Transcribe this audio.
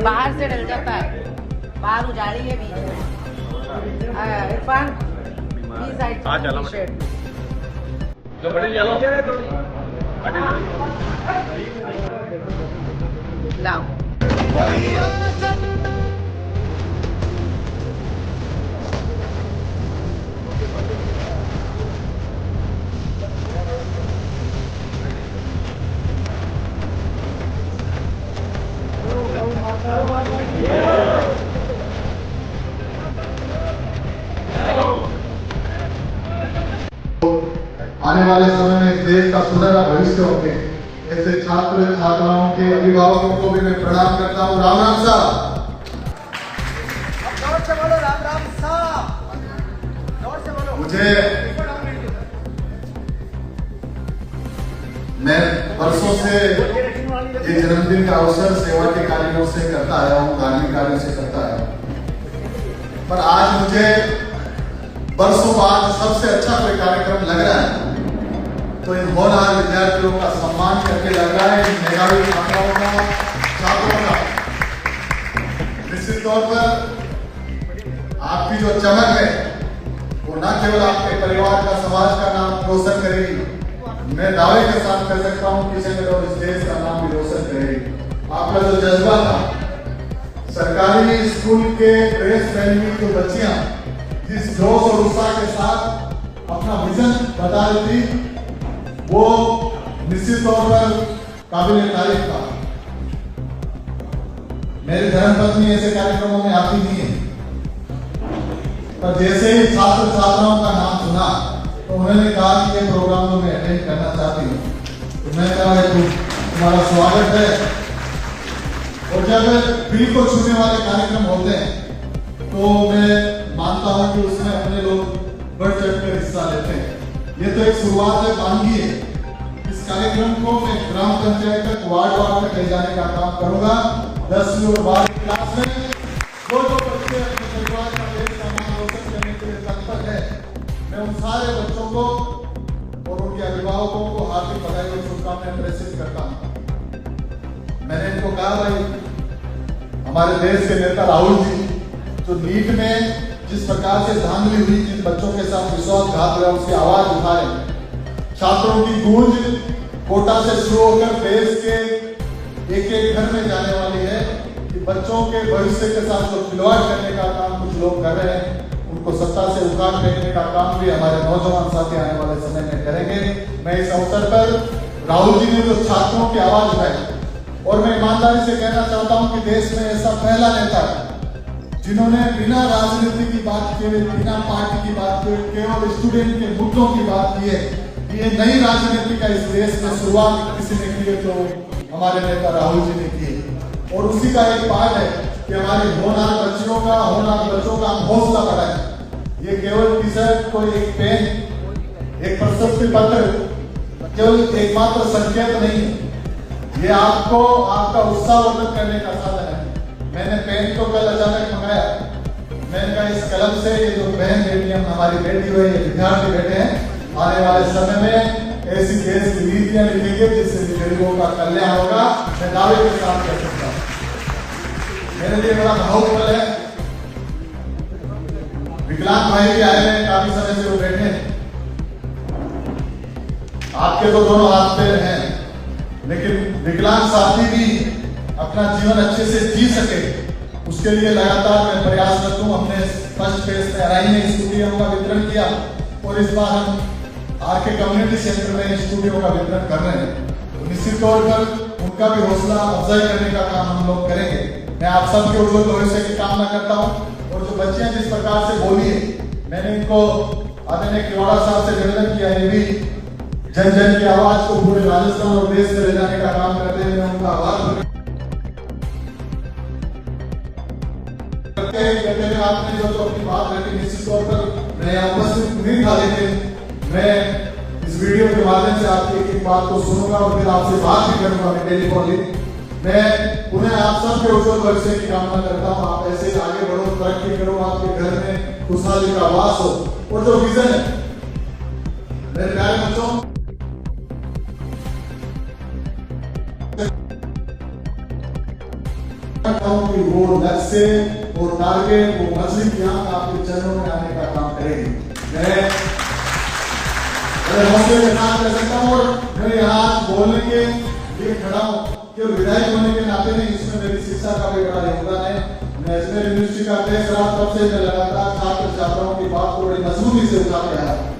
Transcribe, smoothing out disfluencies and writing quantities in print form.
बाहर से डल जाता है, बाहर उजाड़ी है बीच में। इरफान प्लीज साइड शर्ट जो बड़े चलो लाओ। आने वाले समय में इस देश का सुनहरा भविष्य होंगे। ऐसे छात्र छात्राओं के अभिभावकों को भी मैं प्रणाम करता हूँ। राम राम साहब, जोर से बोलो राम राम साहब, जोर से बोलो। मुझे मैं वर्षों से ये जन्मदिन का अवसर सेवा के कार्यों से करता आया हूँ, धार्मिक कार्यों से करता आया हूँ, पर आज मुझे वर्षों बाद सबसे अच्छा कोई कार्यक्रम लग रहा है तो इन होनहार विद्यार्थियों का सम्मान करके लग रहा है, इन मेधावी छात्राओं का, छात्रों का। निश्चित तौर पर आपकी जो चमक है वो न केवल आपके परिवार का, समाज का नाम रोशन करेगी, मैं दावे के साथ कह सकता हूँ कि इस देश का नाम भी रोशन करेगी। आपका जो जज्बा था, सरकारी स्कूल के ड्रेस पहनी हुई जो बच्चियां जिस जोश और उत्साह के साथ अपना विजन बता रही थी, वो निश्चित तौर पर काबिल तारीफ था। मेरी धर्मपत्नी ऐसे कार्यक्रमों में आती नहीं है, पर जैसे ही छात्र छात्राओं का नाम सुना तो उन्होंने कहा कि ये प्रोग्राम तो मैं अटेंड करना चाहती हूँ। तो मैं कहा तुम्हारा स्वागत है। और जब दिल को छूने वाले कार्यक्रम होते हैं तो मैं मानता हूँ कि उसमें अपने लोग बढ़ चढ़ कर हिस्सा लेते हैं। ये तो एक शुरुआत है, बानगी है। इस कार्यक्रम को मैं ग्राम पंचायत तक, वार्ड वार्ड तक ले जाने का काम करूंगा। 10वीं और 12वीं क्लास में जो बच्चे अपने परिवार का देश का नाम रोशन करने के लिए तत्पर है, मैं उन सारे बच्चों को और उनके अभिभावकों को हार्दिक बधाई और शुभकामनाएं प्रेषित करता हूँ। मैंने इनको कहा, भाई हमारे देश के नेता राहुल जी जो नीट में जिस प्रकार से धांधली हुई, जिन बच्चों के साथ विश्वासघात हुआ, उसकी आवाज उठा रहे। छात्रों की गूंज कोटा से शुरू होकर देश के एक एक घर में जाने वाली है कि बच्चों के भविष्य के साथ जो खिलवाड़ करने का काम कुछ लोग कर रहे हैं, उनको सत्ता से उखाड़ फेंकने का काम भी हमारे नौजवान साथी आने वाले समय में करेंगे। मैं इस अवसर पर राहुल जी ने जो छात्रों की आवाज उठाई, और मैं ईमानदारी से कहना चाहता हूँ कि देश में ऐसा पहला नेता है जिन्होंने बिना राजनीति की बात किए, बिना पार्टी की बात किए, केवल स्टूडेंट के मुद्दों की बात की है। ये नई राजनीति का इस देश में शुरुआत किसी ने की है तो हमारे नेता राहुल जी ने की है। और उसी का एक पार्ट है कि हमारे होनहार बच्चियों का, होनहार बच्चों का हौसला बढ़ाए। ये केवल टी शर्ट, कोई एक पेन, एक प्रशस्ति पत्र केवल एकमात्र संकेत नहीं है, ये आपको आपका उत्साह वर्धन करने का साधन है। मैंने पेन तो कल अचानक मंगाया, मैंने कहा इस कलम से ये जो बहन बेटियां, हमारी बेटी हुई, ये विद्यार्थी बैठे हैं, आने वाले समय में ऐसी देश की नीतियां लिखेंगे जिससे गरीबों का कल्याण होगा। मैं दावे के साथ कह सकता हूँ। मेरे लिए बड़ा भावुक पल है। विकलांग भाई भी आए हैं, काफी समय से वो बैठे हैं। आपके तो दोनों हाथ पैर हैं, लेकिन विकलांग साथी भी अपना जीवन अच्छे से जी सके, उसके लिए लगातार मैं प्रयासरत हूँ। हमने फर्स्ट फेज में अराई में स्टूडियो का वितरण किया और इस बार हम आरके कम्युनिटी सेंटर में स्टूडियो का वितरण कर रहे हैं। तो निश्चित तौर पर उनका भी हौसला अफजाई करने का काम हम लोग करेंगे। मैं आप सबके उज्जवल भविष्य की कामना करता हूँ। और जो बच्चियां जिस प्रकार से बोली है, मैंने इनको आदरणीय किवाड़ा साहब से निवेदन किया है, भी जन जन की आवाज को पूरे राजस्थान और देश में ले जाने का काम करते हैं। मैं उनका आभार आपने जो अपनी बात रखी, निश्चित तौर पर मैं उपस्थित नहीं था, लेकिन मैं इस वीडियो के माध्यम से आपकी एक बात को सुनूंगा और फिर आपसे बात भी करूंगा टेलीफोन। मैं पुनः आप सबके उज्जवल भविष्य की कामना करता हूँ। आप ऐसे आगे बढ़ो, तरक्की करो, आपके घर में खुशहाली का वास हो। और जो विजन है मेरे प्यारे बच्चों, कि वो लक्ष्य, वो टारगेट, वो मछली की आंख आपके चरणों में आने का काम करेगी। मैं हौसले के साथ कर सकता हूँ और मैं यहाँ बोलने के लिए खड़ा हूँ कि विधायक होने के नाते नहीं, इसमें मेरी शिक्षा का भी बड़ा योगदान है। मैं अजमेर यूनिवर्सिटी का अध्यक्ष रहा, तब से मैं लगातार छात्र छात्राओं की बात को बड़ी मजबूती से उठाते आया।